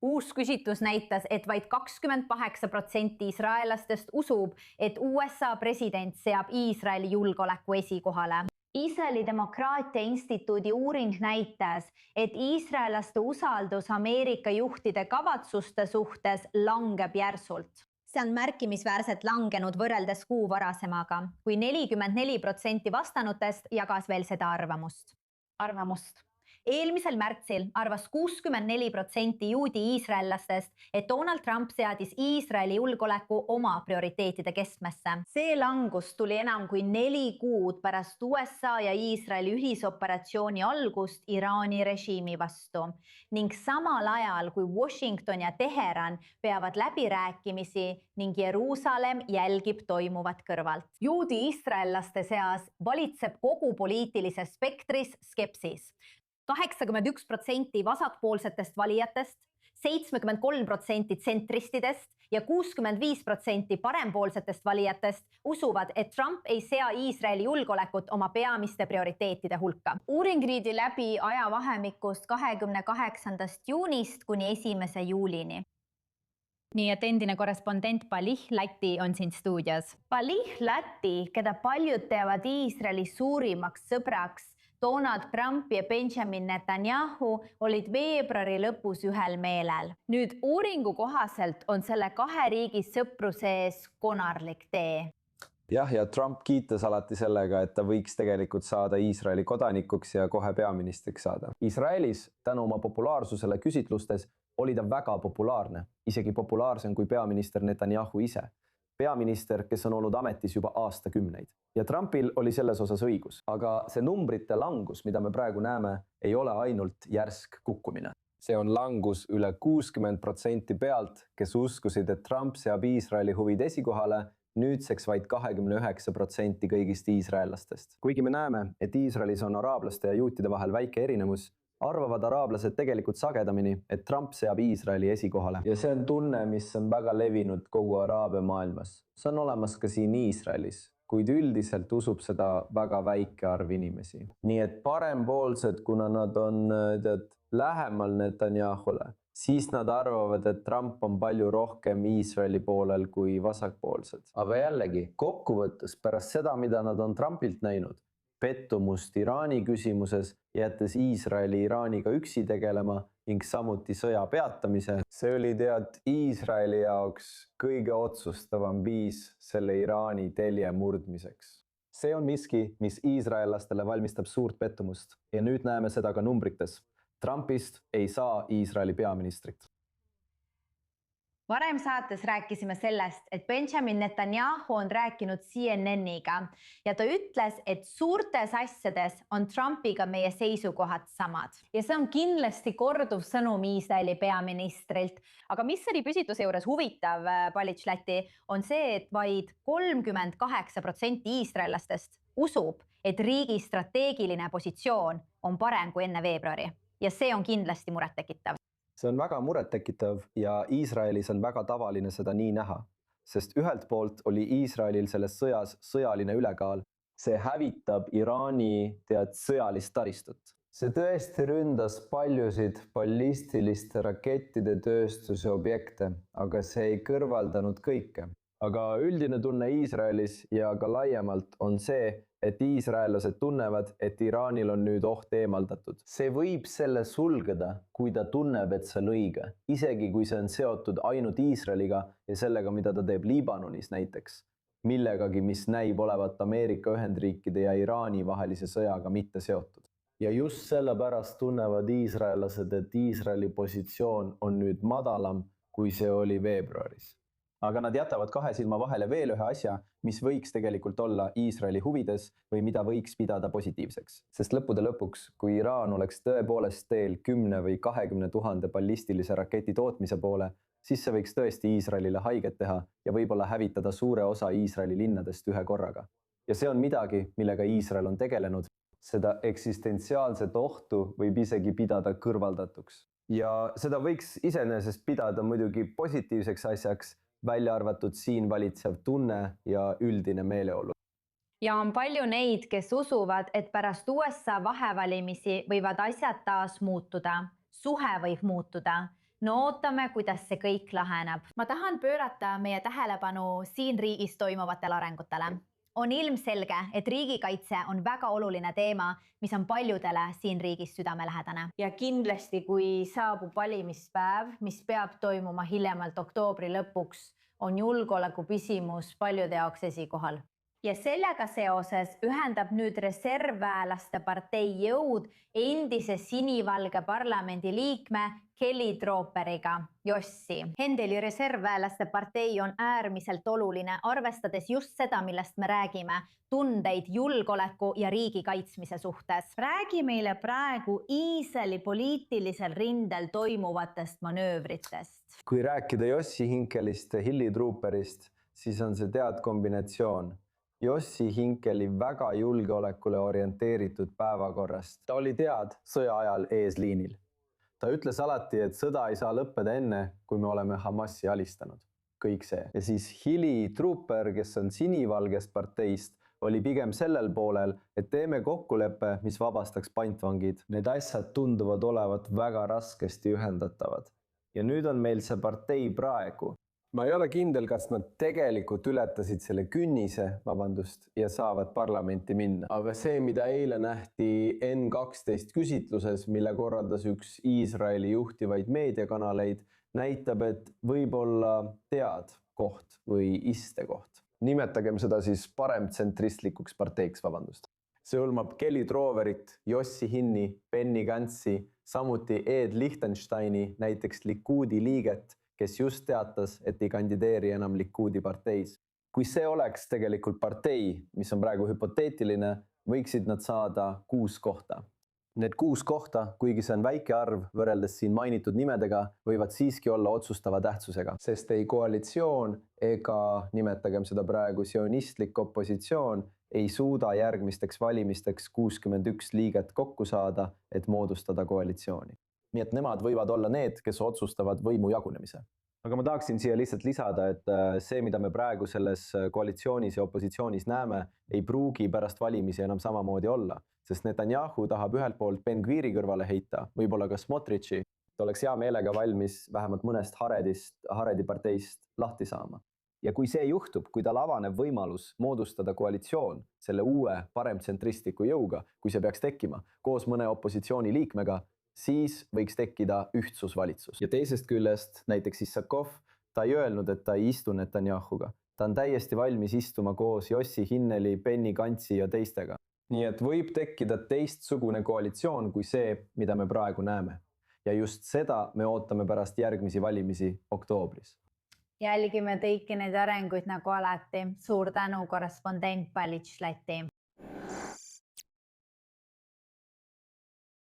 Uus küsitlus näitas, et vaid 28% israelastest usub, et USA president seab Iisraeli julgeoleku esikohale. Iisraeli Demokraatia Instituudi uuring näitas, et iisraelaste usaldus Ameerika juhtide kavatsuste suhtes langeb järsult. See on märkimisväärselt langenud võrreldes kuu varasemaga, kui 44% vastanutest jagas veel seda arvamust. Eelmisel märtsil arvas 64% juudi iisraellastest, et Donald Trump seadis Iisraeli julgeoleku oma prioriteetide keskmesse. See langus tuli enam kui 4 kuud pärast USA ja Iisraeli ühisoperatsiooni algust Iraani režiimi vastu ning samal ajal, kui Washington ja Teheran peavad läbirääkimisi ning Jeruusalemm jälgib toimuvat kõrvalt. Juudi iisraellaste seas valitseb kogu poliitilises spektris skepsis. 81% vasakpoolsetest valijatest, 73% tsentristidest ja 65% parempoolsetest valijatest usuvad, et Trump ei sea Iisraeli julgeolekut oma peamiste prioriteetide hulka. Uuring viidi läbi ajavahemikust 28. juunist kuni 1. juulini. Nii et endine korrespondent Palih Latti on siin stuudios. Palih Latti, keda paljud teavad Iisraeli suurimaks sõbraks, Donald Trump ja Benjamin Netanyahu olid veebruari lõpus ühel meelel. Nüüd uuringu kohaselt on selle 2 riigi sõpruses konarlik tee. Jah, ja Trump kiitas alati sellega, et ta võiks tegelikult saada Iisraeli kodanikuks ja kohe peaministriks saada. Iisraelis tänu oma populaarsusele küsitlustes oli ta väga populaarne, isegi populaarsem kui peaminister Netanyahu ise. Peaminister, kes on olnud ametis juba aastakümneid. Ja Trumpil oli selles osas õigus. Aga see numbrite langus, mida me praegu näeme, ei ole ainult järsk kukkumine. See on langus üle 60% pealt, kes uskusid, et Trump seab Iisraeli huvid esikohale, nüüdseks vaid 29% kõigist iisraellastest. Kuigi me näeme, et Iisraelis on araablaste ja juutide vahel väike erinevus, arvavad araablased tegelikult sagedamini, et Trump seab Iisraeli esikohale. Ja see on tunne, mis on väga levinud kogu araabia maailmas. See on olemas ka siin Iisraelis, kuid üldiselt usub seda väga väike arv inimesi. Nii et parempoolsed, kuna nad on lähemal Netanyahule, siis nad arvavad, et Trump on palju rohkem Iisraeli poolel kui vasakpoolsed. Aga jällegi, kokkuvõttes pärast seda, mida nad on Trumpilt näinud, pettumust Iraani küsimuses, jättes Iisraeli Iraaniga üksi tegelema ning samuti sõja peatamise. See oli Iisraeli jaoks kõige otsustavam viis selle Iraani telje murdmiseks. See on miski, mis iisraellastele valmistab suurt pettumust ja nüüd näeme seda ka numbrites. Trumpist ei saa Iisraeli peaministrit. Varem saates rääkisime sellest, et Benjamin Netanyahu on rääkinud CNN-iga ja ta ütles, et suurtes asjades on Trumpiga meie seisukohad samad. Ja see on kindlasti korduv sõnum Iisraeli peaministrilt. Aga mis oli küsitluse juures huvitav, Palih Latti, on see, et vaid 38% iisraellastest usub, et riigi strateegiline positsioon on parem kui enne veebruari. Ja see on kindlasti murettekitav. See on väga murettekitav ja Iisraelis on väga tavaline seda nii näha, sest ühelt poolt oli Iisraelil selles sõjas sõjaline ülekaal. See hävitab Iraani sõjalist taristut. See tõesti ründas paljusid ballistiliste rakettide tööstuse objekte, aga see ei kõrvaldanud kõike. Aga üldine tunne Iisraelis ja ka laiemalt on see, et iisraellased tunnevad, et Iraanil on nüüd oht eemaldatud. See võib selle sulgeda, kui ta tunneb, et see on õige, isegi kui see on seotud ainult Iisraeliga ja sellega, mida ta teeb Liibanonis näiteks, millegagi, mis näib olevat Ameerika Ühendriikide ja Iraani vahelise sõjaga mitte seotud. Ja just sellepärast tunnevad iisraellased, et Iisraeli positsioon on nüüd madalam, kui see oli veebruaris. Aga nad jätavad 2 silma vahele veel ühe asja, mis võiks tegelikult olla Iisraeli huvides või mida võiks pidada positiivseks. Sest lõppude lõpuks, kui Iraan oleks tõepoolest teel 10 või 20 000 ballistilise raketi tootmise poole, siis see võiks tõesti Iisraelile haiget teha ja võib-olla hävitada suure osa Iisraeli linnadest ühe korraga. Ja see on midagi, millega Iisrael on tegelenud. Seda eksistentsiaalset ohtu võib isegi pidada kõrvaldatuks. Ja seda võiks iseenesest pidada muidugi positiivseks asjaks, välja arvatud siin valitsev tunne ja üldine meeleolu. Ja on palju neid, kes usuvad, et pärast USA vahevalimisi võivad asjad taas muutuda. Suhe võib muutuda. no ootame, kuidas see kõik laheneb. Ma tahan pöörata meie tähelepanu siin riigis toimuvatele arengutele. On ilmselge, et riigikaitse on väga oluline teema, mis on paljudele siin riigis südamelähedane. Ja kindlasti, kui saabub valimispäev, mis peab toimuma hiljemalt oktoobri lõpuks, on julgeoleku küsimus paljude jaoks esikohal. Ja sellega seoses ühendab nüüd reservväelaste partei jõud endise sinivalge parlamendi liikme Kelly Trooperiga, Jossi. Hendeli reservväelaste partei on äärmiselt oluline, arvestades just seda, millest me räägime, tundeid julgeoleku ja riigi kaitsmise suhtes. Räägi meile praegu Iisraeli poliitilisel rindel toimuvatest manöövritest. Kui rääkida Jossi Hinkelist ja Hilli Trooperist, siis on see tead kombinatsioon. Jossi Hinkeli väga julgeolekule orienteeritud päevakorrast. Ta oli tead sõja ajal eesliinil. Ta ütles alati, et sõda ei saa lõppeda enne, kui me oleme Hamasi alistanud. Kõik see. Ja siis Hilli Trooper, kes on sinivalgest parteist, oli pigem sellel poolel, et teeme kokkuleppe, mis vabastaks pantvangid. Need asjad tunduvad olevat väga raskesti ühendatavad. Ja nüüd on meil see partei praegu. Ma ei ole kindel, kas nad tegelikult ületasid selle künnise, ja saavad parlamenti minna. Aga see, mida eile nähti N12 küsitluses, mille korraldas üks Iisraeli juhtivaid meediakanaleid, näitab, et võib-olla tead koht või istekoht. Nimetagem seda siis paremtsentristlikuks parteiks, See hõlmab Kelly Trooverit, Jossi Hinni, Benny Gantzi, samuti Ed Lichtensteini, näiteks Likudi liiget, kes just teatas, et ei kandideeri enam Likudi parteis. Kui see oleks tegelikult partei, mis on praegu hüpoteetiline, võiksid nad saada 6 kohta. Need 6 kohta, kuigi see on väike arv võrreldes siin mainitud nimedega, võivad siiski olla otsustava tähtsusega, sest ei koalitsioon ega nimetagem seda praegu sionistlik opositsioon ei suuda järgmisteks valimisteks 61 liiget kokku saada, et moodustada koalitsiooni. Nii et nemad võivad olla need, kes otsustavad võimu jagunemise. Aga ma tahaksin siia lihtsalt lisada, et see, mida me praegu selles koalitsioonis ja opositsioonis näeme, ei pruugi pärast valimisi enam samamoodi olla, sest Netanyahu tahab ühelt poolt Ben-Gviri kõrvale heita, võib-olla ka Smotrichi. Ta oleks hea meelega valmis vähemalt mõnest Haredi parteist lahti saama. Ja kui see juhtub, kui tal avaneb võimalus moodustada koalitsioon selle uue paremtsentristliku jõuga, kui see peaks tekkima koos mõne opositsiooni liikmega, siis võiks tekkida ühtsusvalitsus. Ja teisest küljest, näiteks Issakov, ta ei öelnud, et ta ei istu Netanyahuga. Ta on täiesti valmis istuma koos Jossi Hinneli, Benny Gantzi ja teistega. Nii et võib tekkida teistsugune koalitsioon kui see, mida me praegu näeme. Ja just seda me ootame pärast järgmisi valimisi oktoobris. Jälgime kõiki neid arenguid nagu alati. Suur tänu korrespondent Palitš Läti.